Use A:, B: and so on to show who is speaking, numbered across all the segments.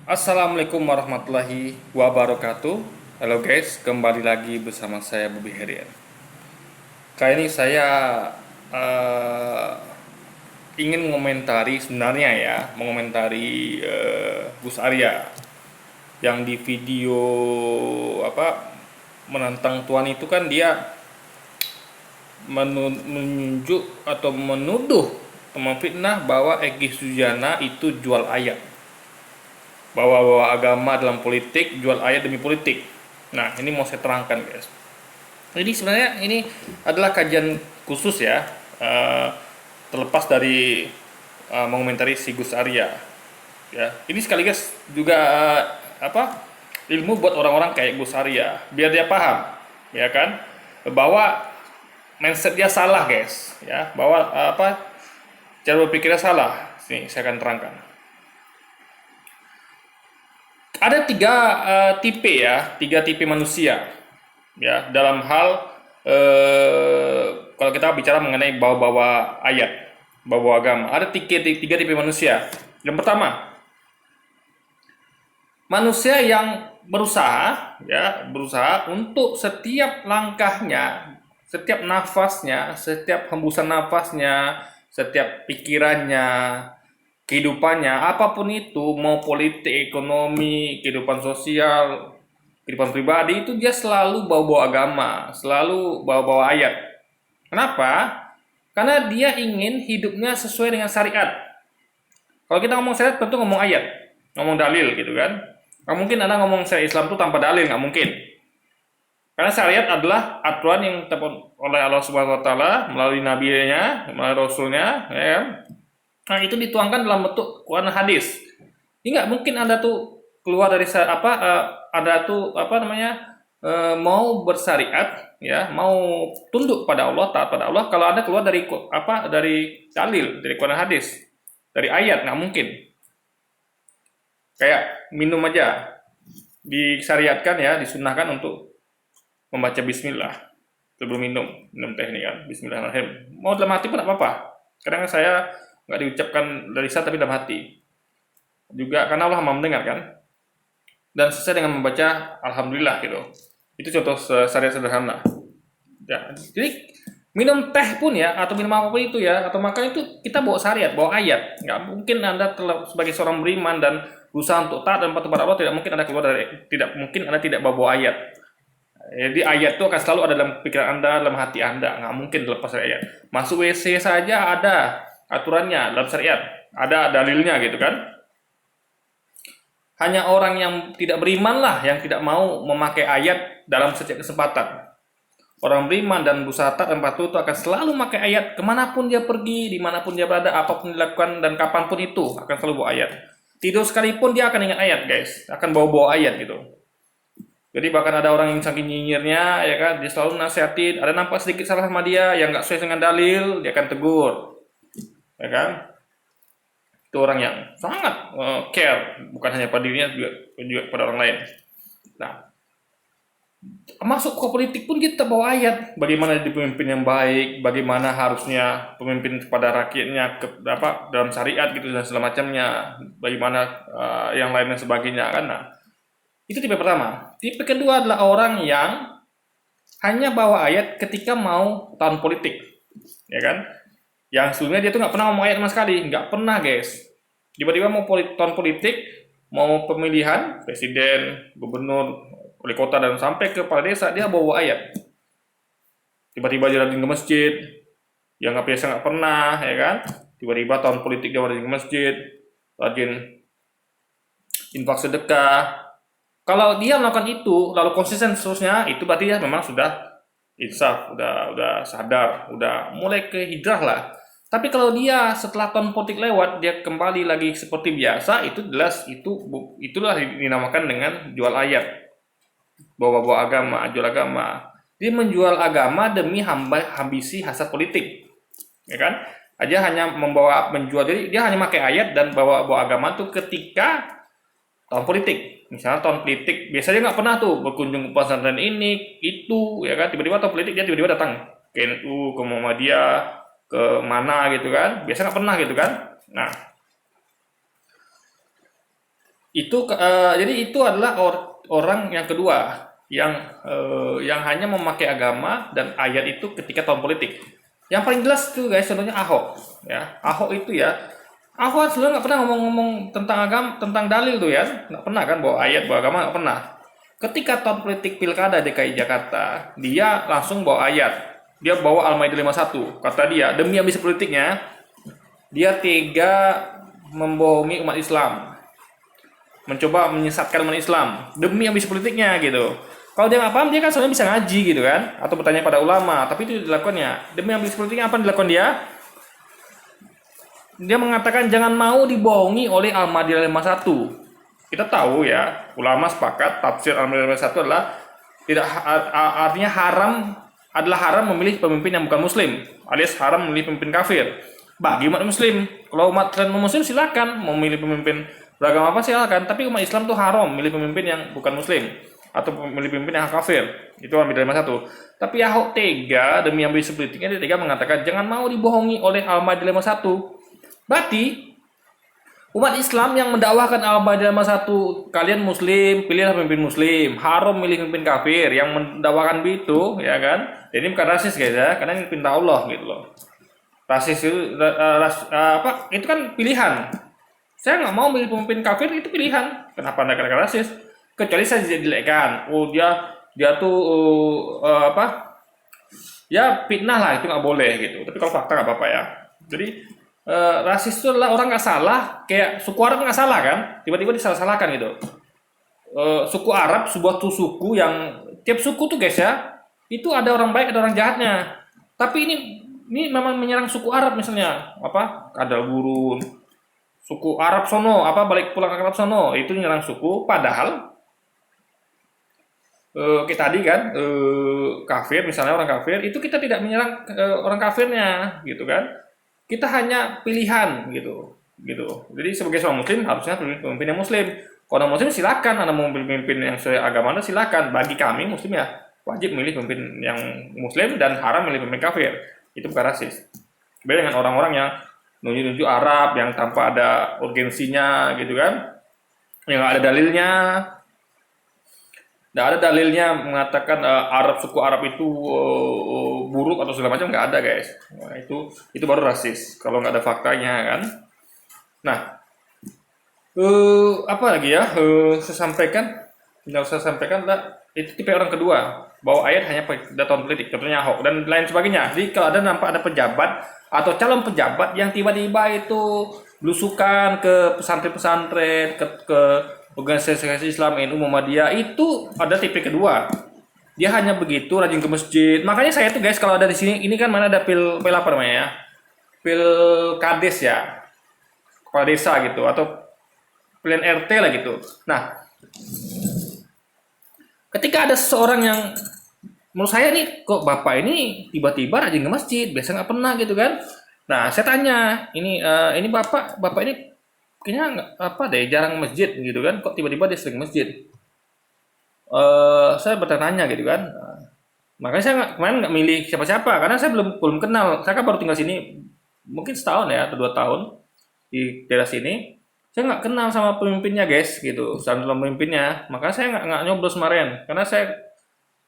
A: Assalamualaikum warahmatullahi wabarakatuh. Halo guys, kembali lagi bersama saya Bobby Herian. Kali ini saya eh, ingin mengomentari sebenarnya ya, mengomentari Gus Arya yang di video apa menantang Tuhan itu kan dia menunjuk atau menuduh memfitnah bahwa Egy Sujana itu jual ayat, bawa-bawa agama dalam politik, jual ayat demi politik. Nah, ini mau saya terangkan, guys. Jadi sebenarnya ini adalah kajian khusus ya, terlepas dari mengomentari si Gus Arya. Ya, ini sekaligus juga apa ilmu buat orang-orang kayak Gus Arya, biar dia paham, ya kan, bahwa mindset dia salah, guys. Ya, bahwa cara berpikirnya salah. Nih, saya akan terangkan. Ada tipe ya, tiga tipe manusia ya dalam hal kalau kita bicara mengenai bawa-bawa ayat, bawa agama. Ada tiga tipe manusia. Yang pertama, manusia yang berusaha untuk setiap langkahnya, setiap nafasnya, setiap hembusan nafasnya, setiap pikirannya, kehidupannya, apapun itu, mau politik, ekonomi, kehidupan sosial, kehidupan pribadi, itu dia selalu bawa-bawa agama, selalu bawa-bawa ayat. Kenapa? Karena dia ingin hidupnya sesuai dengan syariat. Kalau kita ngomong syariat tentu ngomong ayat, ngomong dalil gitu kan. Nggak mungkin Anda ngomong syariat Islam itu tanpa dalil, nggak mungkin. Karena syariat adalah aturan yang ditetapkan oleh Allah Subhanahu wa taala melalui nabinya, melalui rasulnya, ya kan? Nah, itu dituangkan dalam bentuk Quran dan hadis. Ini nggak mungkin Anda tuh keluar dari Anda tuh mau bersyariat ya, mau tunduk pada Allah, taat pada Allah kalau Anda keluar dari dari dalil, dari Quran dan hadis, dari ayat, nggak mungkin. Kayak minum aja disyariatkan ya, disunahkan untuk membaca bismillah sebelum minum teh ini kan, bismillahirrahmanirrahim. Mau dalam hati pun nggak apa-apa. Kadang saya nggak diucapkan dari lisan tapi dalam hati. Juga karena Allah Maha mendengar kan. Dan selesai dengan membaca alhamdulillah gitu. Itu contoh syariat sederhana. Ya, jadi minum teh pun ya atau minum apapun itu ya atau makan itu kita bawa syariat, bawa ayat. Nggak mungkin Anda sebagai seorang beriman dan berusaha untuk taat dan patuh pada Allah, tidak mungkin Anda keluar dari, tidak mungkin Anda tidak bawa ayat. Jadi ayat itu akan selalu ada dalam pikiran Anda, dalam hati Anda, nggak mungkin dilepas dari ayat. Masuk WC saja ada aturannya dalam syariat, ada dalilnya gitu kan. Hanya orang yang tidak beriman lah yang tidak mau memakai ayat dalam setiap kesempatan. Orang beriman dan berusaha taat dan patuh itu akan selalu memakai ayat kemanapun dia pergi, dimanapun dia berada, apapun dilakukan dan kapanpun itu akan selalu bawa ayat. Tidur sekalipun dia akan ingat ayat, guys, akan bawa-bawa ayat gitu. Jadi bahkan ada orang yang saking nyinyirnya, ya kan, dia selalu nasihatin, ada nampak sedikit salah sama dia yang nggak sesuai dengan dalil, dia akan tegur, ya kan. Itu orang yang sangat care, bukan hanya pada dirinya, juga pada orang lain. Nah, masuk ke politik pun kita bawa ayat, bagaimana jadi pemimpin yang baik, bagaimana harusnya pemimpin kepada rakyatnya dalam syariat gitu dan segala macamnya, bagaimana yang lain dan sebagainya kan. Nah, itu tipe pertama. Tipe kedua adalah orang yang hanya bawa ayat ketika mau tahun politik, ya kan? Yang sebelumnya dia tuh nggak pernah ngomong ayat sama sekali, nggak pernah, guys. Tiba-tiba mau tahun politik, mau pemilihan presiden, gubernur, wali kota dan sampai ke kepala desa dia bawa ayat. Tiba-tiba dia rajin ke masjid, yang nggak biasa nggak pernah, ya kan? Tiba-tiba tahun politik dia rajin ke masjid, rajin infak sedekah. Kalau dia melakukan itu lalu konsisten seterusnya, itu berarti dia memang sudah insaf, udah sadar, udah mulai ke hijrah lah. Tapi kalau dia setelah tahun politik lewat dia kembali lagi seperti biasa, itu jelas itulah dinamakan dengan jual ayat, bawa-bawa agama, jual agama. Dia menjual agama demi ambisi hasrat politik, ya kan? Aja hanya menjual, jadi dia hanya pakai ayat dan bawa-bawa agama tuh ketika tahun politik. Misalnya tahun politik biasanya nggak pernah tuh berkunjung ke pesantren ini itu, ya kan, tiba-tiba tahun politik dia tiba-tiba datang ke NU, ke Muhammadiyah, ke mana gitu kan, biasa nggak pernah gitu kan. Nah, Jadi itu adalah orang yang kedua yang hanya memakai agama dan ayat itu ketika tahun politik. Yang paling jelas tuh guys, contohnya Ahok. Ya, Ahok itu ya, Ahok sebenarnya nggak pernah ngomong-ngomong tentang agama, tentang dalil tuh ya, nggak pernah kan, bawa ayat, bawa agama nggak pernah. Ketika tahun politik pilkada DKI Jakarta, dia langsung bawa ayat. Dia bawa Al-Maidah 51. Kata dia, demi ambisi politiknya, dia tega membohongi umat Islam, mencoba menyesatkan umat Islam demi ambisi politiknya gitu. Kalau dia nggak paham, dia kan sebenarnya bisa ngaji gitu kan, atau bertanya pada ulama. Tapi itu dilakukannya demi ambisi politiknya. Apa yang dilakukan dia? Dia mengatakan jangan mau dibohongi oleh Al-Maidah 51. Kita tahu ya, ulama sepakat tafsir Al-Maidah 51 adalah tidak artinya haram memilih pemimpin yang bukan muslim, alias haram memilih pemimpin kafir. Bagi umat muslim, kalau umat muslim silakan mau memilih pemimpin beragama apa silakan, tapi umat Islam tuh haram memilih pemimpin yang bukan muslim atau memilih pemimpin yang kafir. Itu Al-Maidah 51. Tapi Ahok tega demi ambisi politiknya, dia tega mengatakan jangan mau dibohongi oleh Al-Maidah 51. Berarti umat Islam yang mendakwahkan Al-Maidah 51, kalian muslim, pilihlah pemimpin muslim, haram milih pemimpin kafir, yang mendakwakan itu, ya kan? Jadi ini bukan rasis guys ya, karena ini perintah Allah gitu loh. Rasis itu itu kan pilihan. Saya nggak mau milih pemimpin kafir, itu pilihan. Kenapa Anda katakan rasis? Kecuali saya jelekkan. Oh dia tuh ya fitnah lah, itu nggak boleh gitu. Tapi kalau fakta nggak apa-apa ya. Jadi rasis itu adalah orang nggak salah, kayak suku Arab nggak salah kan, tiba-tiba disalah-salahkan gitu. Suku Arab sebuah suku yang tiap suku tuh guys ya, itu ada orang baik ada orang jahatnya. Tapi ini memang menyerang suku Arab misalnya Kadal Gurun, suku Arab sono balik pulang ke Arab sono itu menyerang suku, padahal kita tadi kan kafir misalnya, orang kafir itu kita tidak menyerang orang kafirnya gitu kan. Kita hanya pilihan gitu. Jadi sebagai seorang muslim harusnya pemimpin yang muslim. Kalau muslim silakan Anda mau pemimpin yang sesuai agama Anda silakan. Bagi kami muslim ya wajib milih pemimpin yang muslim dan haram milih pemimpin kafir. Itu bukan rasis. Beda dengan orang-orang yang nunjuk-nunjuk Arab yang tanpa ada urgensinya gitu kan. Yang ada dalilnya. Nggak ada dalilnya mengatakan suku Arab itu buruk atau segala macam, nggak ada guys. Nah, itu baru rasis kalau nggak ada faktanya kan. Nah, apa lagi ya? Saya sampaikan itu tipe orang kedua bawa ayat hanya pada tahun politik, contohnya Ahok dan lain sebagainya. Jadi kalau nampak ada pejabat atau calon pejabat yang tiba-tiba itu belusukan ke pesantren-pesantren, ke organisasi Islam NU Muhammadiyah, itu ada tipe kedua. Dia hanya begitu rajin ke masjid. Makanya saya tuh guys kalau ada di sini, ini kan mana ada pil apa namanya ya? Pil kades ya. Kepala desa gitu atau pilihan RT lah gitu. Nah, ketika ada seseorang yang menurut saya nih kok bapak ini tiba-tiba rajin ke masjid, biasa nggak pernah gitu kan. Nah, saya tanya, ini bapak ini kayaknya jarang masjid gitu kan, kok tiba-tiba dia sering masjid. Saya bertanya gitu kan. Makanya saya kemarin nggak milih siapa-siapa karena saya belum kenal. Saya kan baru tinggal sini mungkin setahun ya atau 2 tahun di daerah sini. Saya nggak kenal sama pemimpinnya guys gitu, sama pemimpinnya. Makanya saya nggak nyoblos kemarin karena saya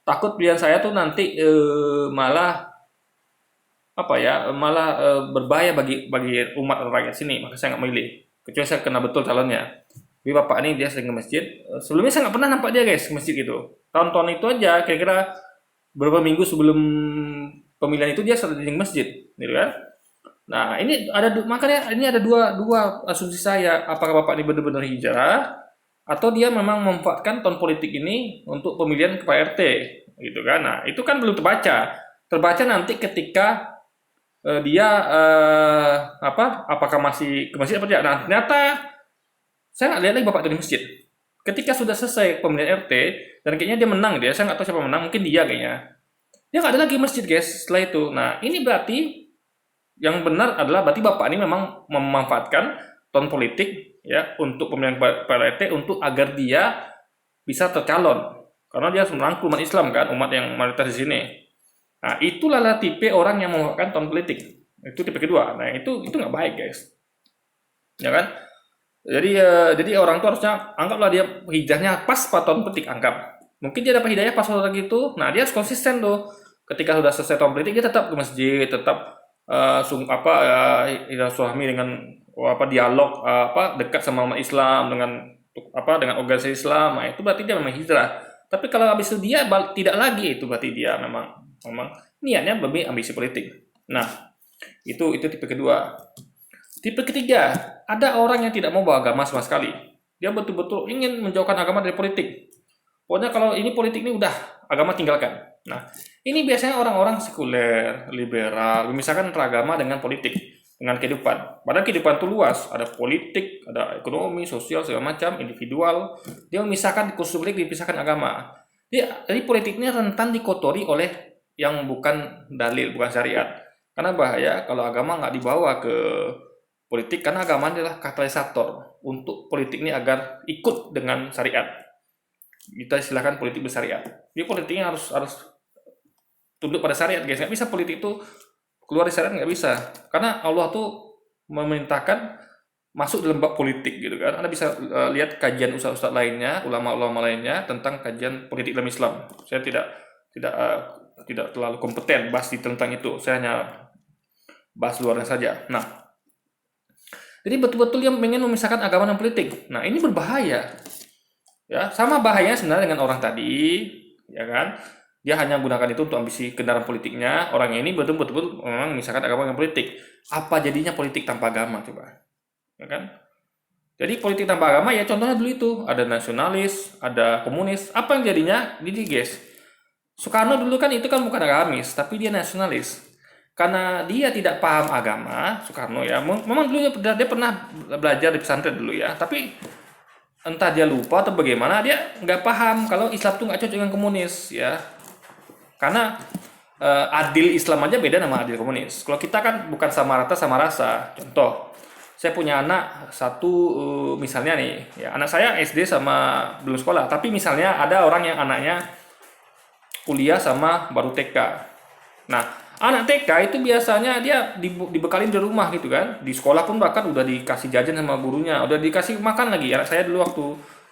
A: takut pilihan saya tuh nanti malah berbahaya bagi umat rakyat sini. Maka saya nggak milih. Kecuali saya kenal betul calonnya. Tapi bapak ini dia sering ke masjid. Sebelumnya saya nggak pernah nampak dia guys ke masjid gitu. Tahun-tahun itu aja, kira-kira beberapa minggu sebelum pemilihan itu dia sering ke masjid, gitu kan? Nah makanya ini ada dua asumsi saya. Apakah bapak ini benar-benar hijrah atau dia memang memanfaatkan tahun politik ini untuk pemilihan kepala RT, gitu kan? Nah itu kan belum terbaca. Terbaca nanti ketika dia apakah masih ke masjid apa tidak. Nah ternyata saya nggak lihat lagi bapak itu di masjid ketika sudah selesai pemilihan RT dan kayaknya dia menang dia, saya nggak tahu siapa menang, mungkin dia kayaknya dia nggak ada lagi masjid guys setelah itu. Nah ini berarti yang benar adalah berarti bapak ini memang memanfaatkan tahun politik ya untuk pemilihan kepala RT untuk agar dia bisa tercalon karena dia merangkul umat Islam kan, umat yang mayoritas di sini. Nah, itulah tipe orang yang memanfaatkan tahun politik. Itu tipe kedua. Nah, itu nggak baik, guys. Ya kan? Jadi orang tuh harusnya anggaplah dia hijrahnya pas 4 tahun politik, anggap. Mungkin dia dapat hidayah pas waktu gitu. Nah, dia harus konsisten tuh. Ketika sudah selesai tahun politik dia tetap ke masjid, tetap suami dengan dialog dekat sama umat Islam dengan organisasi Islam. Nah, itu berarti dia memang hijrah. Tapi kalau habis itu dia tidak lagi, itu berarti dia memang niatnya lebih ambisi politik. Nah, itu tipe kedua. Tipe ketiga, ada orang yang tidak mau bawa agama sama sekali. Dia betul-betul ingin menjauhkan agama dari politik. Pokoknya kalau ini politik ini udah, agama tinggalkan. Nah, ini biasanya orang-orang sekuler, liberal, memisahkan antara agama dengan politik, dengan kehidupan. Padahal kehidupan itu luas, ada politik, ada ekonomi, sosial, segala macam, individual. Dia memisahkan khusus politik, dipisahkan agama. Jadi politiknya rentan dikotori oleh yang bukan dalil, bukan syariat. Karena bahaya kalau agama nggak dibawa ke politik, karena agama adalah katalisator untuk politik ini agar ikut dengan syariat. Kita istilahkan politik bersyariat. Jadi politiknya harus tunduk pada syariat, guys. Nggak bisa politik itu keluar dari syariat, nggak bisa. Karena Allah tuh memerintahkan masuk dalam bab politik gitu kan. Anda bisa lihat kajian ustaz-ustaz lainnya, ulama-ulama lainnya tentang kajian politik dalam Islam. Saya tidak terlalu kompeten bahas tentang itu. Saya hanya bahas luarnya saja. Nah, jadi betul-betul yang ingin memisahkan agama dan politik. Nah, ini berbahaya. Ya, sama bahayanya sebenarnya dengan orang tadi, ya kan? Dia hanya menggunakan itu untuk ambisi kendaraan politiknya. Orang ini betul-betul memang memisahkan agama dan politik. Apa jadinya politik tanpa agama coba? Ya kan? Jadi politik tanpa agama ya contohnya dulu itu, ada nasionalis, ada komunis. Apa yang jadinya? Jadi guys, Soekarno dulu kan itu kan bukan agamis, tapi dia nasionalis. Karena dia tidak paham agama, Soekarno ya, memang dulu dia pernah belajar di pesantren dulu ya, tapi entah dia lupa atau bagaimana, dia nggak paham kalau Islam tuh nggak cocok dengan komunis ya. Karena adil Islam aja beda sama adil komunis. Kalau kita kan bukan sama rata sama rasa. Contoh, saya punya anak satu, misalnya nih, ya anak saya SD sama belum sekolah, tapi misalnya ada orang yang anaknya kuliah sama baru TK. Nah, anak TK itu biasanya dia dibekalin di rumah gitu kan. Di sekolah pun bahkan udah dikasih jajan sama gurunya, udah dikasih makan lagi. Anak saya dulu waktu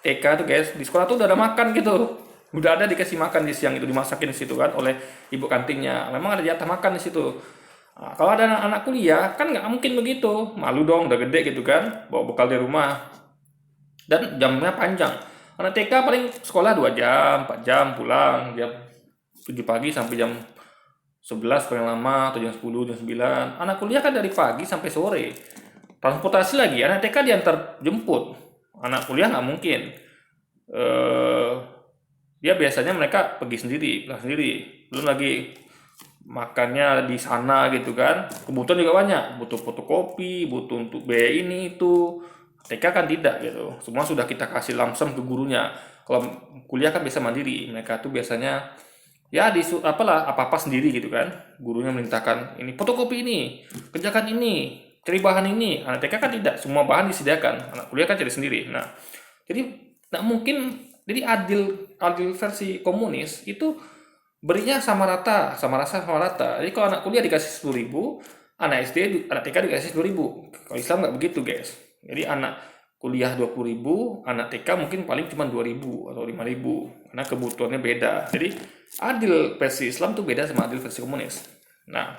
A: TK tuh guys, di sekolah tuh udah ada makan gitu. Udah ada dikasih makan di siang itu, dimasakin di situ kan oleh ibu kantinnya. Memang ada jatah makan di situ. Nah, kalau ada anak kuliah kan nggak mungkin begitu. Malu dong, udah gede gitu kan, bawa bekal di rumah. Dan jamnya panjang. Anak TK paling sekolah 2 jam, 4 jam, pulang jam 7 pagi sampai jam 11 paling lama, atau jam 10, jam 9. Anak kuliah kan dari pagi sampai sore. Transportasi lagi, anak TK diantar jemput. Anak kuliah nggak mungkin. Dia biasanya mereka pergi sendiri, pulang sendiri. Belum lagi makannya di sana gitu kan. Kebutuhan juga banyak, butuh fotokopi, butuh untuk biaya ini itu. TK kan tidak gitu. Semua sudah kita kasih lamsam ke gurunya. Kalau kuliah kan bisa mandiri. Mereka tuh biasanya ya apa-apa sendiri gitu kan. Gurunya merintahkan ini fotokopi ini, kerjakan ini, cari bahan ini. Anak TK kan tidak, semua bahan disediakan. Anak kuliah kan cari sendiri. Nah, jadi nggak mungkin. Jadi adil versi komunis itu berinya sama rata, sama rasa sama rata. Jadi kalau anak kuliah dikasih 10.000, anak TK dikasih 10.000. Kalau Islam nggak begitu guys. Jadi anak kuliah 20.000, anak TK mungkin paling cuma 2.000 atau 5.000 karena kebutuhannya beda. Jadi adil versi Islam tuh beda sama adil versi komunis. Nah,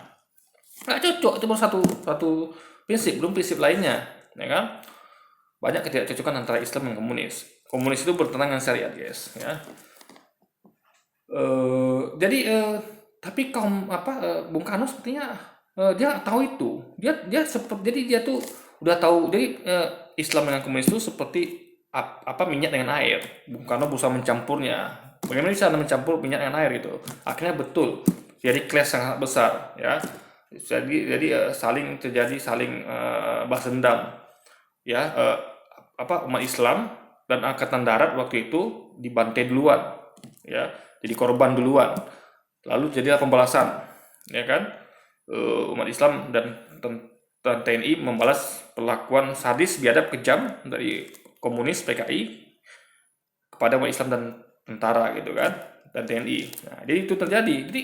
A: nggak cocok, itu baru satu prinsip, belum prinsip lainnya, ya kan? Banyak ketidakcocokan antara Islam dan komunis. Komunis itu bertentangan dengan syariat, guys, ya. Jadi tapi Bung Karno sepertinya dia tahu itu. Jadi dia tuh udah tahu. Jadi Islam dengan komunis itu seperti minyak dengan air. Bung Karno berusaha mencampurnya. Bagaimana bisa mencampur minyak dengan air itu? Akhirnya betul. Jadi clash sangat besar, ya. Jadi saling balas dendam, ya. Umat Islam dan angkatan darat waktu itu dibantai duluan, ya, jadi korban duluan, lalu jadilah pembalasan, ya kan. Umat Islam dan TNI membalas perlakuan sadis, biadab, kejam dari komunis PKI kepada umat Islam dan tentara gitu kan, dan TNI. Nah, jadi itu terjadi. Jadi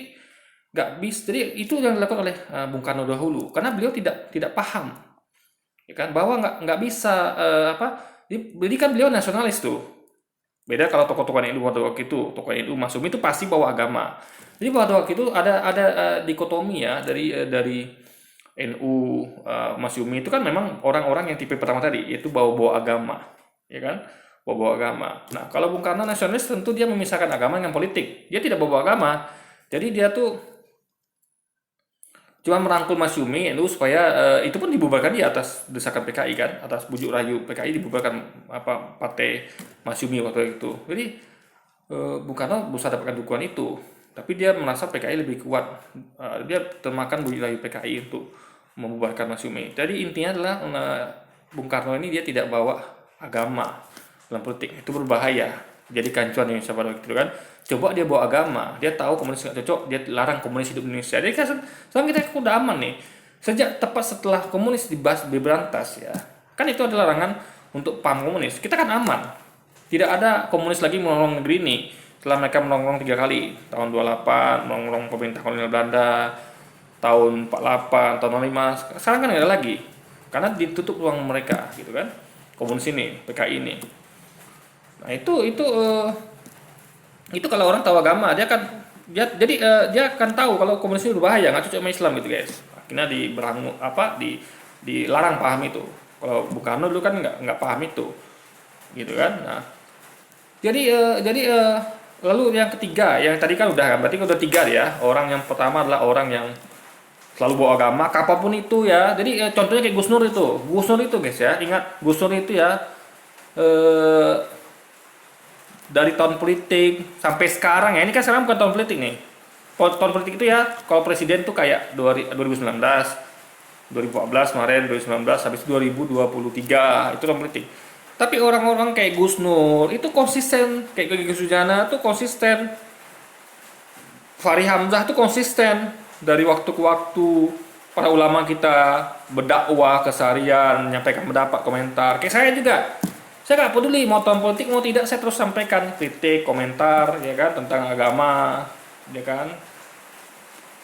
A: nggak bisa. Jadi itu yang dilakukan oleh Bung Karno dahulu, karena beliau tidak paham ya kan, bahwa nggak bisa jadi kan beliau nasionalis tuh. Beda kalau tokoh-tokoh NU pada waktu itu, tokoh NU Masyumi itu pasti bawa agama. Jadi pada waktu itu ada dikotomi ya dari NU Masyumi itu kan memang orang-orang yang tipe pertama tadi, yaitu bawa-bawa agama, ya kan? Bawa-bawa agama. Nah, kalau Bung Karno nasionalis tentu dia memisahkan agama dengan politik. Dia tidak bawa agama. Jadi dia tuh cuma merangkul Masyumi NU supaya itu pun dibubarkan di atas desakan PKI kan, atas bujuk rayu PKI dibubarkan partai Masyumi waktu itu. Jadi Bung Karno berusaha dapatkan dukungan itu, tapi dia merasa PKI lebih kuat. Dia termakan bujuk rayu PKI untuk membubarkan Masyumi. Jadi intinya adalah Bung Karno ini dia tidak bawa agama dalam politik, itu berbahaya. Jadi kancuan Indonesia pada waktu itu kan. Coba dia bawa agama, dia tahu komunis nggak cocok, dia larang komunis hidup di Indonesia. Jadi kan sekarang kita udah aman nih. Sejak tepat setelah komunis diberantas ya, kan itu adalah larangan untuk paham komunis. Kita kan aman. Tidak ada komunis lagi menolong negeri ini. Setelah mereka menolong 3 kali, tahun 28 menolong pemerintah kolonial Belanda, tahun 48, tahun 65. Sekarang kan nggak ada lagi, karena ditutup ruang mereka gitu kan. Komunis ini, PKI ini. Nah itu kalau orang tahu agama dia akan tahu kalau komunis itu berbahaya, nggak cocok sama Islam gitu guys. Akhirnya dilarang paham itu. Kalau Bung Karno dulu kan nggak paham itu gitu kan. Nah lalu yang ketiga, yang tadi kan berarti udah 3 ya. Orang yang pertama adalah orang yang selalu bawa agama apapun itu ya. Jadi contohnya kayak Gus Nur itu guys ya, ingat Gus Nur itu ya, dari tahun politik sampai sekarang ya, ini kan sekarang bukan tahun politik nih. Kalau tahun politik itu ya, kalau presiden tuh kayak 2019, 2014 kemarin, 2019 habis 2023 itu tahun politik. Tapi orang-orang kayak Gus Nur itu konsisten, kayak Gus Sujana tuh konsisten, Fahri Hamzah tuh konsisten dari waktu ke waktu. Para ulama kita berdakwah keseharian, menyampaikan pendapat, komentar. Kayak saya juga. Saya nggak peduli mau tahun politik mau tidak, saya terus sampaikan kritik, komentar, ya kan, tentang agama, ya kan,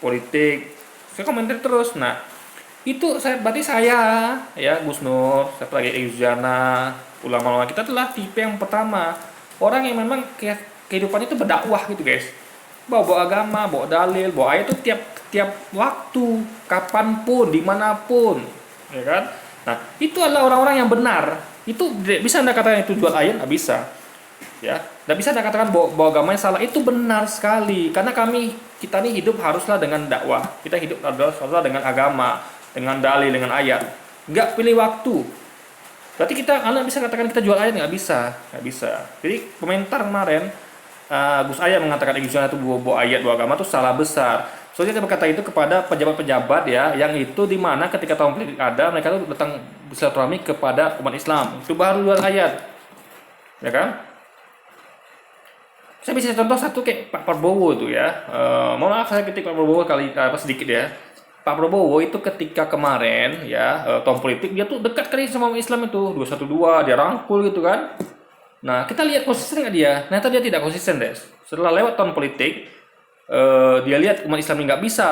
A: politik. Saya komentar terus. Nah, itu berarti saya, ya Gus Nur, saya lagi Yuzana, ulama-ulama kita adalah tipe yang pertama, orang yang memang kehidupan itu berdakwah gitu guys. Bawa agama, bawa dalil, bawa ayat itu tiap waktu, kapanpun, dimanapun, ya kan. Nah, itu adalah orang-orang yang benar. Itu bisa Anda katakan itu jual ayat, nggak bisa. Ya, nggak bisa Anda katakan bahwa agamanya salah. Itu benar sekali. Karena kita ini hidup haruslah dengan dakwah. Kita hidup haruslah dengan agama, dengan dalil, dengan ayat. Nggak pilih waktu. Berarti Anda bisa katakan kita jual ayat, nggak bisa. Nggak bisa. Jadi komentar kemarin, Gus Ayat mengatakan Indonesia itu bawa ayat, bawa agama itu salah besar. Soalnya saya berkata itu kepada pejabat-pejabat ya, yang itu di mana ketika tahun politik ada, mereka tuh datang bersilaturahmi kepada umat Islam. Itu baru luar ayat, ya kan? Saya bisa contoh satu kayak Pak Prabowo itu ya. Mohon maaf saya ketik Pak Prabowo sedikit ya. Pak Prabowo itu ketika kemarin ya tahun politik dia tuh dekat kali sama umat Islam itu 212 dia rangkul gitu kan. Nah kita lihat konsisten nggak dia? Ternyata dia tidak konsisten deh. Setelah lewat tahun politik dia lihat umat Islam ini nggak bisa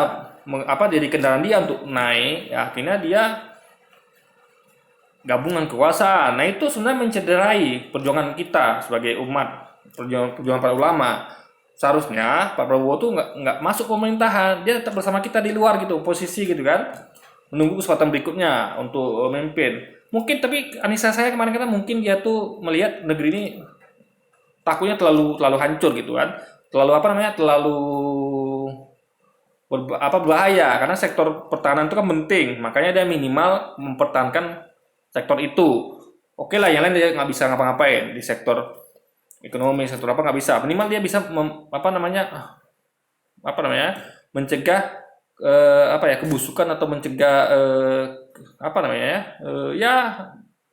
A: jadi kendaraan dia untuk naik, ya akhirnya dia gabungan kekuasaan. Nah itu sebenarnya mencederai perjuangan kita sebagai umat, perjuangan para ulama. Seharusnya Pak Prabowo tuh nggak masuk pemerintahan, dia tetap bersama kita di luar gitu, posisi gitu kan, menunggu kesempatan berikutnya untuk memimpin. Mungkin tapi analisa saya kemarin mungkin dia tuh melihat negeri ini takutnya terlalu hancur gitu kan. Terlalu berbahaya karena sektor pertahanan itu kan penting, makanya dia minimal mempertahankan sektor itu. Oke lah, yang lain dia nggak bisa ngapa-ngapain di sektor ekonomi, sektor apa nggak bisa, minimal dia bisa mencegah kebusukan atau mencegah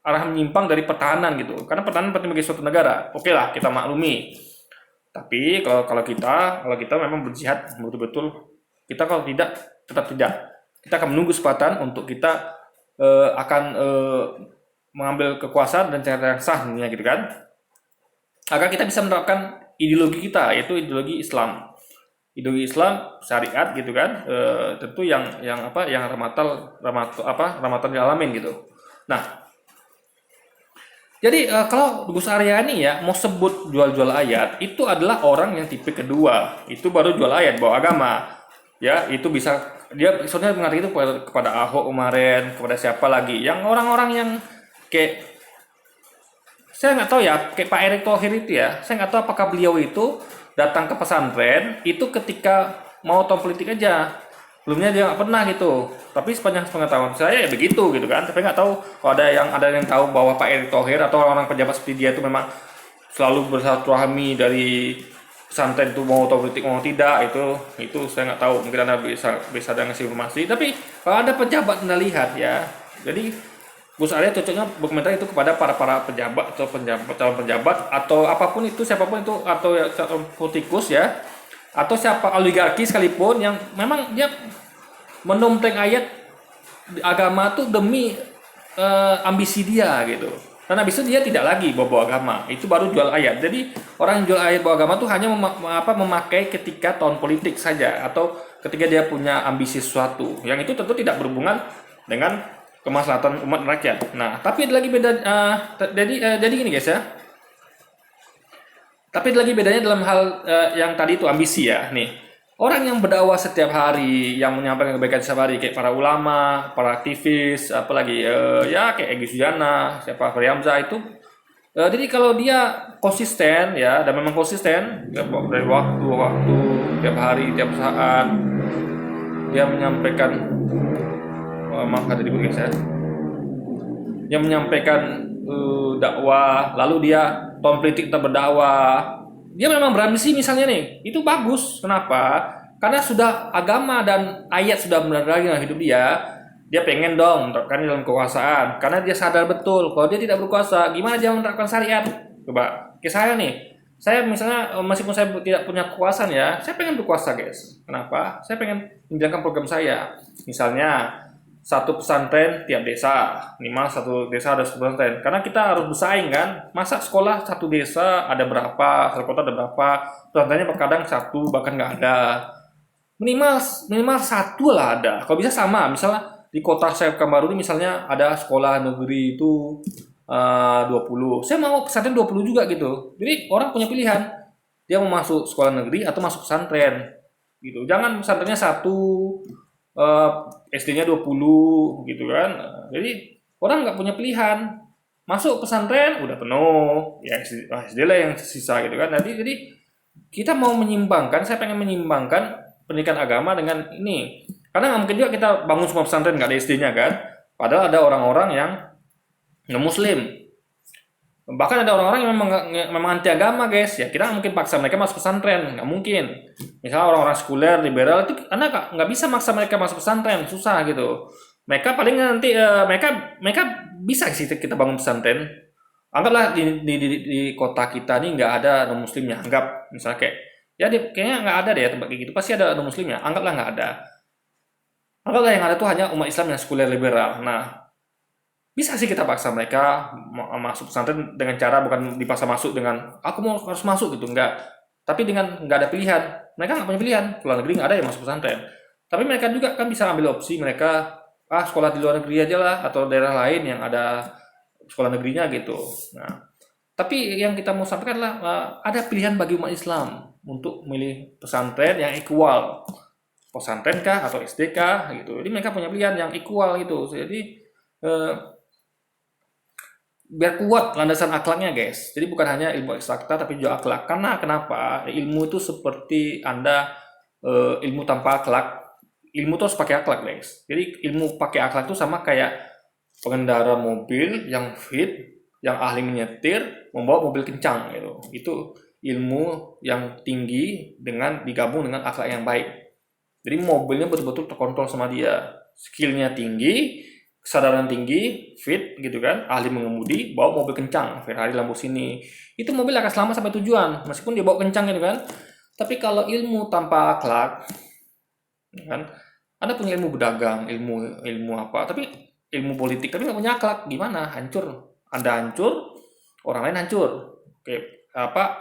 A: arah menyimpang dari pertahanan gitu, karena pertahanan penting bagi suatu negara. Oke lah, kita maklumi. Tapi kalau kita memang berjihad betul-betul, kita kalau tidak tetap tidak, kita akan menunggu kesempatan untuk kita akan mengambil kekuasaan dan cara yang sah gitu kan, agar kita bisa menerapkan ideologi kita, yaitu ideologi Islam syariat gitu kan, tentu yang rahmatan lil alamin gitu. Nah, jadi kalau Gus Arya ini ya mau sebut jual-jual ayat itu adalah orang yang tipe kedua, itu baru jual ayat bawa agama. Ya, itu bisa dia soalnya mengerti itu kepada Ahok kemarin, kepada siapa lagi, yang orang-orang yang kayak saya nggak tahu ya, kayak Pak Erick Thohir itu ya, saya nggak tahu apakah beliau itu datang ke pesantren itu ketika mau tahun politik aja. Sebelumnya dia nggak pernah gitu. Tapi sepanjang pengetahuan saya ya begitu gitu kan. Tapi nggak tahu kalau ada yang tahu bahwa Pak Erick Thohir atau orang-orang pejabat seperti dia itu memang selalu bersilaturahmi dari pesantren itu mau tahun politik mau tidak, itu saya nggak tahu. Mungkin anda bisa ada ngasih informasi. Tapi kalau ada pejabat anda lihat ya, jadi Gus Arya cocoknya berkomentar itu kepada para pejabat atau calon pejabat atau apapun itu, siapapun itu, atau ya, politikus ya, atau siapa oligarki sekalipun yang memang dia menompleng ayat agama tuh demi ambisi dia gitu. Dan habis itu dia tidak lagi bawa agama, itu baru jual ayat. Jadi orang yang jual ayat bawa agama tuh hanya memakai ketika tahun politik saja atau ketika dia punya ambisi sesuatu. Yang itu tentu tidak berhubungan dengan kemaslahatan umat rakyat. Nah, tapi ada lagi beda. Jadi gini guys ya. Tapi ada lagi bedanya dalam hal yang tadi itu ambisi ya. Nih, orang yang berdakwah setiap hari, yang menyampaikan kebaikan setiap hari, kayak para ulama, para aktivis, apalagi ya kayak Egy Sujana, siapa Fahri Hamzah itu. Jadi kalau dia konsisten ya, dan memang konsisten ya, dari waktu ke waktu, tiap hari, tiap saat, dia menyampaikan maaf kata dibut guys ya, yang menyampaikan dakwah, lalu dia tahun politik tetap berdakwah, dia memang berambisi misalnya nih, itu bagus. Kenapa? Karena sudah agama dan ayat sudah menerangi dalam hidup dia pengen dong menerapkan dalam kekuasaan, karena dia sadar betul kalau dia tidak berkuasa, gimana dia menerapkan syariat. Coba, kayak saya nih, saya misalnya meskipun saya tidak punya kekuasaan ya, saya pengen berkuasa guys. Kenapa? Saya pengen menjalankan program saya. Misalnya satu pesantren tiap desa, minimal satu desa ada satu pesantren, karena kita harus bersaing kan. Masa sekolah satu desa ada berapa, satu kota ada berapa, pesantrennya terkadang satu bahkan nggak ada. Minimal satu lah ada, kalau bisa sama. Misalnya di kota saya Pekanbaru ini misalnya ada sekolah negeri itu 20, saya mau pesantren 20 juga gitu. Jadi orang punya pilihan, dia mau masuk sekolah negeri atau masuk pesantren gitu. Jangan pesantrennya satu, SD-nya 20 gitu kan. Jadi orang nggak punya pilihan. Masuk pesantren udah penuh, ya SD lah yang sisa gitu kan. Jadi kita mau menyimbangkan, saya pengen menyimbangkan pendidikan agama dengan ini. Karena nggak mungkin juga kita bangun semua pesantren nggak ada SD-nya kan. Padahal ada orang-orang yang non-muslim. Bahkan ada orang-orang yang memang anti agama guys, ya kita mungkin paksa mereka masuk pesantren, nggak mungkin. Misalnya orang-orang sekuler, liberal itu, Anda nggak bisa maksa mereka masuk pesantren, susah gitu. Mereka paling nanti mereka bisa sih kita bangun pesantren. Anggaplah di kota kita nih nggak ada non muslimnya, anggap misalnya kayak ya kayaknya nggak ada deh tempat kayak gitu, pasti ada non muslimnya. Anggaplah nggak ada. Anggaplah yang ada tuh hanya umat Islam yang sekuler liberal. Nah, bisa sih kita paksa mereka masuk pesantren dengan cara bukan dipaksa masuk dengan aku mau harus masuk gitu, enggak. Tapi dengan nggak ada pilihan, mereka nggak punya pilihan. Luar negeri nggak ada yang masuk pesantren. Tapi mereka juga kan bisa ambil opsi mereka sekolah di luar negeri aja lah atau daerah lain yang ada sekolah negerinya gitu. Nah, tapi yang kita mau sampaikan adalah ada pilihan bagi umat Islam untuk memilih pesantren yang equal, pesantren kah atau SD kah gitu. Jadi mereka punya pilihan yang equal gitu. Jadi biar kuat landasan akhlaknya guys. Jadi bukan hanya ilmu eksakta tapi juga akhlak. Karena kenapa? Ilmu itu seperti Anda ilmu tanpa akhlak. Ilmu itu harus pakai akhlak guys. Jadi ilmu pakai akhlak itu sama kayak pengendara mobil yang fit, yang ahli menyetir, membawa mobil kencang gitu. Itu ilmu yang tinggi dengan digabung dengan akhlak yang baik. Jadi mobilnya betul-betul terkontrol sama dia. Skillnya tinggi, kesadaran tinggi, fit gitu kan, ahli mengemudi, bawa mobil kencang, Ferrari, Lamborghini. Itu mobil akan selamat sampai tujuan, meskipun dia bawa kencang gitu kan. Tapi kalau ilmu tanpa akhlak, kan, Anda punya ilmu berdagang, ilmu apa, tapi ilmu politik, tapi nggak punya akhlak, gimana? Hancur. Anda hancur, orang lain hancur. Oke,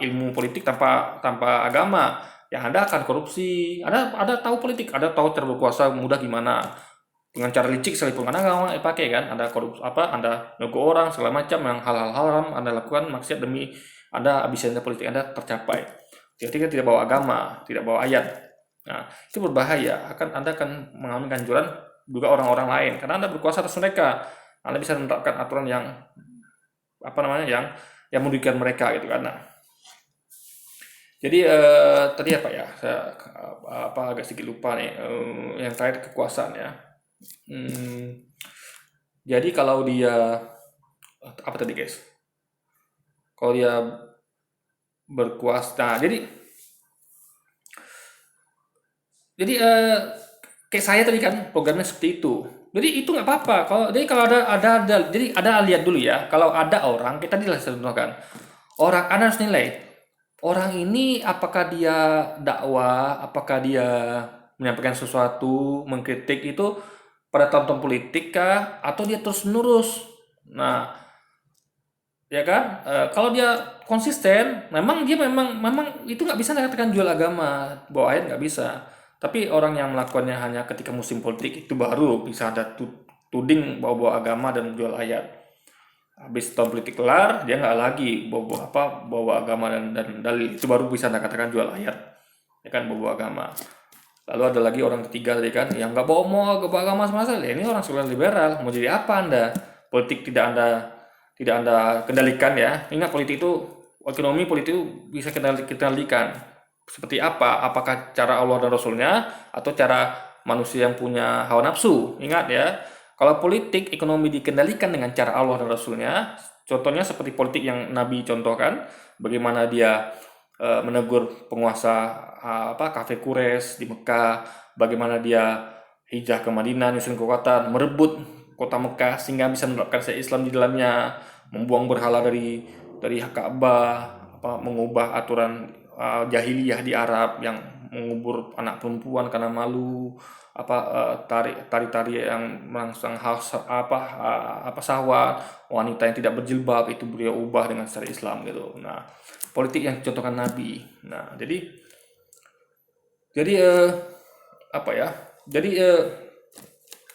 A: ilmu politik tanpa agama, yang Anda akan korupsi. Ada tahu politik, ada tahu cara berkuasa mudah gimana. dengan cara licik sekalipun, karena agama dipakai kan, ada Anda nego orang segala macam yang hal-hal haram Anda lakukan maksiat demi Anda agenda politik Anda tercapai. Ketika tidak bawa agama, tidak bawa ayat, nah itu berbahaya. Anda akan mengalami ganjuran juga orang-orang lain karena Anda berkuasa atas mereka. Anda bisa menerapkan aturan yang yang merugikan mereka gitu kan. Nah, jadi tadi apa ya? Saya agak sedikit lupa nih. Yang terakhir kekuasaan ya. Jadi kalau dia apa tadi guys? Kalau dia berkuasa, nah, jadi kayak saya tadi kan programnya seperti itu. Jadi itu nggak apa-apa. Kalau jadi ada lihat dulu ya. Kalau ada orang kita contohkan orang, Anda harus nilai orang ini apakah dia dakwah, apakah dia menyampaikan sesuatu, mengkritik itu pada tahun-tahun politik kah, atau dia terus menerus. Nah, ya kan, kalau dia konsisten, memang itu nggak bisa dikatakan jual agama, bawa ayat nggak bisa. Tapi orang yang melakukannya hanya ketika musim politik itu baru bisa ada tuding bawa agama dan jual ayat. Habis tahun politik kelar, dia nggak lagi bawa agama dan dalil, itu baru bisa dikatakan jual ayat, ya kan, bawa agama. Lalu ada lagi orang ketiga tadi kan, yang nggak bawa agama sama sekali. Ini orang sekuler liberal, mau jadi apa Anda? Politik tidak Anda kendalikan ya. Ingat, ekonomi politik itu bisa kendalikan. Seperti apa? Apakah cara Allah dan Rasulnya atau cara manusia yang punya hawa nafsu? Ingat ya, kalau politik ekonomi dikendalikan dengan cara Allah dan Rasulnya, contohnya seperti politik yang Nabi contohkan, bagaimana dia menegur penguasa kafe Quraisy di Mekah, bagaimana dia hijrah ke Madinah, nyusun kekuatan, merebut kota Mekah sehingga bisa menerapkan syariat Islam di dalamnya, membuang berhala dari Ka'bah, mengubah aturan jahiliyah di Arab yang mengubur anak perempuan karena malu, tari yang merangsang syahwat, wanita yang tidak berjilbab itu beliau ubah dengan syariat Islam gitu. Nah, politik yang contohkan Nabi. Nah, jadi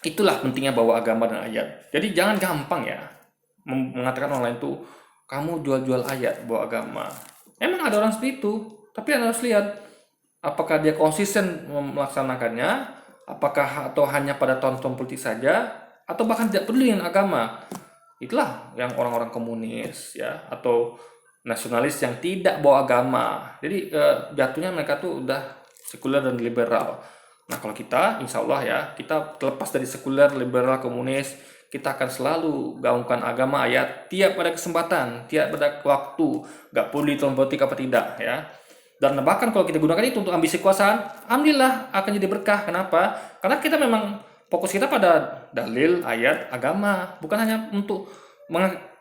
A: itulah pentingnya bawa agama dan ayat. Jadi jangan gampang ya mengatakan orang lain tuh kamu jual-jual ayat bawa agama. Emang ada orang seperti itu, tapi Anda harus lihat apakah dia konsisten melaksanakannya, atau hanya pada tahun-tahun politik saja, atau bahkan tidak peduli dengan agama. Itulah yang orang-orang komunis ya, atau nasionalis yang tidak bawa agama. Jadi jatuhnya mereka tuh udah sekuler dan liberal. Nah, kalau kita, insya Allah ya, kita terlepas dari sekuler, liberal, komunis, kita akan selalu gaungkan agama ayat tiap pada kesempatan, tiap pada waktu, gak peduli tahun politik apa tidak ya. Dan bahkan kalau kita gunakan itu untuk ambisi kekuasaan, alhamdulillah akan jadi berkah. Kenapa? Karena kita memang fokus kita pada dalil, ayat, agama, bukan hanya untuk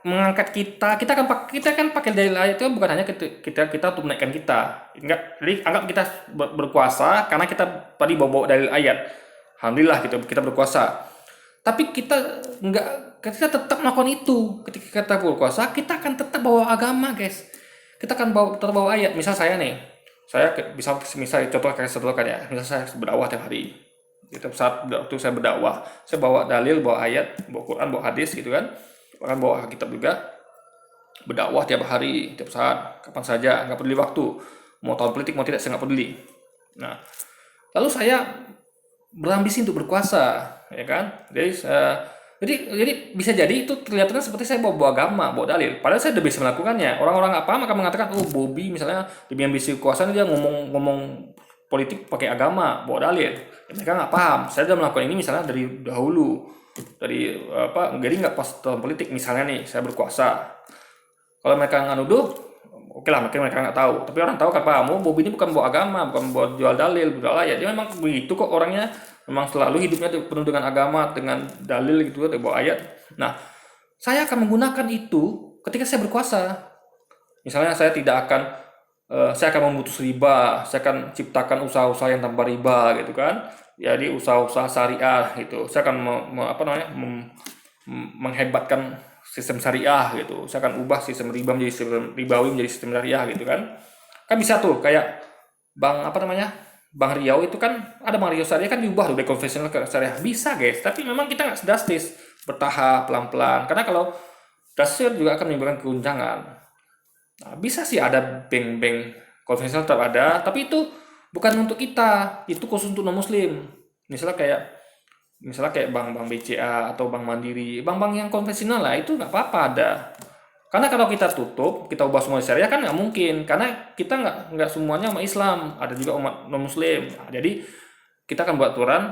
A: mengangkat kita akan pakai dalil ayat itu bukan hanya kita untuk menaikkan kita. Enggak, jadi anggap kita berkuasa karena kita tadi bawa dalil ayat. Alhamdulillah kita berkuasa. Tapi kita tetap melakukan itu. Ketika kita berkuasa, kita akan tetap bawa agama, guys. Kita akan terbawa ayat. Misal saya nih, misal contoh kayak contohkan ya. Misal saya berdakwah tiap hari. Setiap saat waktu saya berdakwah, saya bawa dalil, bawa ayat, bawa Quran, bawa hadis gitu kan. Bahkan bawa kitab juga, berdakwah tiap hari, tiap saat, kapan saja, nggak peduli waktu, mau tahun politik mau tidak, saya nggak peduli. Nah, lalu saya berambisi untuk berkuasa, ya kan? Jadi bisa jadi itu kelihatannya seperti saya bawa agama, bawa dalil, padahal saya udah bisa melakukannya. Orang-orang nggak paham akan mengatakan, oh Bobby misalnya demi ambisi kekuasaan dia ngomong politik pakai agama, bawa dalil. Ya, mereka nggak paham. Saya sudah melakukan ini misalnya dari dahulu. Jadi nggak pas tahun politik misalnya nih saya berkuasa, kalau mereka nggak nuduh, oke lah, mereka nggak tahu, tapi orang tahu kan, oh Bobi ini bukan bawa agama, bukan bawa jual dalil, jual ayat, dia memang begitu kok orangnya, memang selalu hidupnya penuh dengan agama, dengan dalil gitu, bawa ayat. Nah, saya akan menggunakan itu ketika saya berkuasa. Misalnya saya akan memutus riba, saya akan ciptakan usaha-usaha yang tanpa riba gitu kan. Jadi usaha-usaha syariah gitu. Saya akan menghebatkan sistem syariah gitu. Saya akan ubah sistem riba menjadi sistem ribawi menjadi sistem syariah gitu kan. Kan bisa tuh kayak Bang Riau itu kan ada Bang Riau Syariah kan diubah dari konvensional ke syariah bisa guys, tapi memang kita nggak drastis, bertahap pelan-pelan karena kalau drastis juga akan menimbulkan keguncangan. Nah, bisa sih ada bank-bank konvensional tetap ada, tapi itu bukan untuk kita, itu khusus untuk non muslim. Misalnya kayak bank-bank BCA atau bank Mandiri, bank-bank yang konvensional lah itu nggak apa-apa ada. Karena kalau kita tutup, kita ubah semua syariah kan nggak mungkin, karena kita nggak semuanya umat Islam, ada juga umat non Muslim. Nah, jadi kita akan buat aturan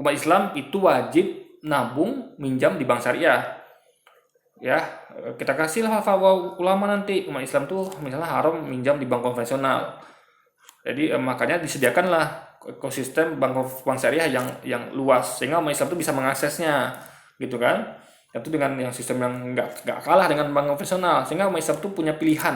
A: umat Islam itu wajib nabung minjam di bank syariah. Ya, kita kasihlah fatwa ulama nanti umat Islam tuh misalnya haram minjam di bank konvensional. Jadi makanya disediakanlah ekosistem bank syariah yang luas sehingga umat Islam itu bisa mengaksesnya, gitu kan? Itu dengan yang sistem yang nggak kalah dengan bank konvensional sehingga umat Islam itu punya pilihan.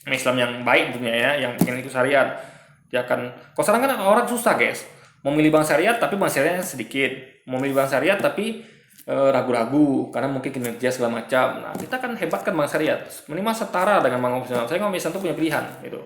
A: Umat Islam yang baik tentunya ya, yang ingin ikut syariat. Dia akan, kalau sekarang kan orang susah guys, mau milih bank syariat tapi bank syariatnya sedikit, mau milih bank syariat tapi ragu-ragu karena mungkin kinerja segala macam. Nah kita kan hebatkan bank syariat, minimal setara dengan bank konvensional. Saya umat Islam itu punya pilihan gitu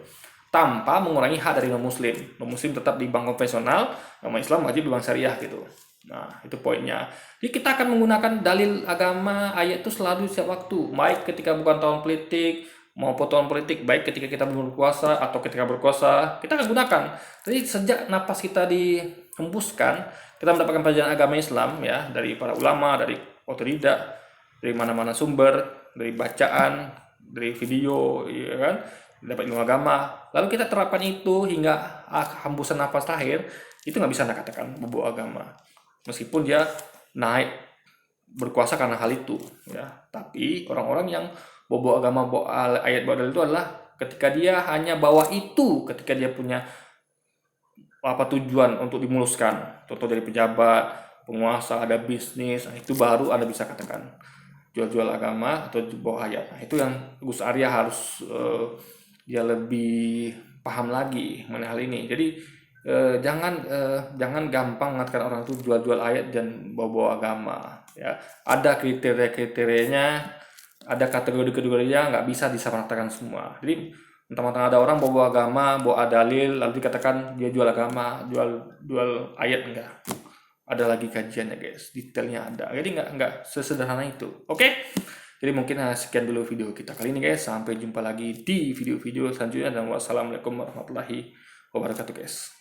A: tanpa mengurangi hak dari non-muslim. Non-muslim tetap di bank konvensional, umat Islam wajib di bank syariah gitu. Nah, itu poinnya. Jadi kita akan menggunakan dalil agama, ayat itu selalu setiap waktu. Baik ketika bukan tahun politik, maupun tahun politik, baik ketika kita belum berkuasa atau ketika berkuasa, kita akan gunakan. Jadi sejak napas kita dihembuskan, kita mendapatkan pelajaran agama Islam ya, dari para ulama, dari otodidak, dari mana-mana sumber, dari bacaan, dari video, ya kan? Dapat ilmu agama, lalu kita terapkan itu hingga hembusan nafas terakhir, itu nggak bisa anda katakan bobo agama, meskipun dia naik berkuasa karena hal itu, ya. Tapi orang-orang yang bobo agama, bawa ayat, bawa dalil itu adalah ketika dia hanya bawa itu, ketika dia punya apa tujuan untuk dimuluskan, contoh dari pejabat, penguasa, ada bisnis, itu baru anda bisa katakan jual-jual agama atau bawa ayat. Nah, itu yang Gus Arya harus dia lebih paham lagi mengenai hal ini. Jadi jangan gampang mengatakan orang itu jual-jual ayat dan bawa-bawa agama. Ya, ada kriteria-kriterianya, ada kategori-kategorinya, nggak bisa disamaratakan semua. Jadi mentang-mentang ada orang bawa agama, bawa dalil, lalu dikatakan dia jual agama, jual ayat, enggak. Ada lagi kajiannya guys, detailnya ada. Jadi nggak sesederhana itu. Oke? Jadi mungkin sekian dulu video kita kali ini guys. Sampai jumpa lagi di video-video selanjutnya dan wassalamualaikum warahmatullahi wabarakatuh guys.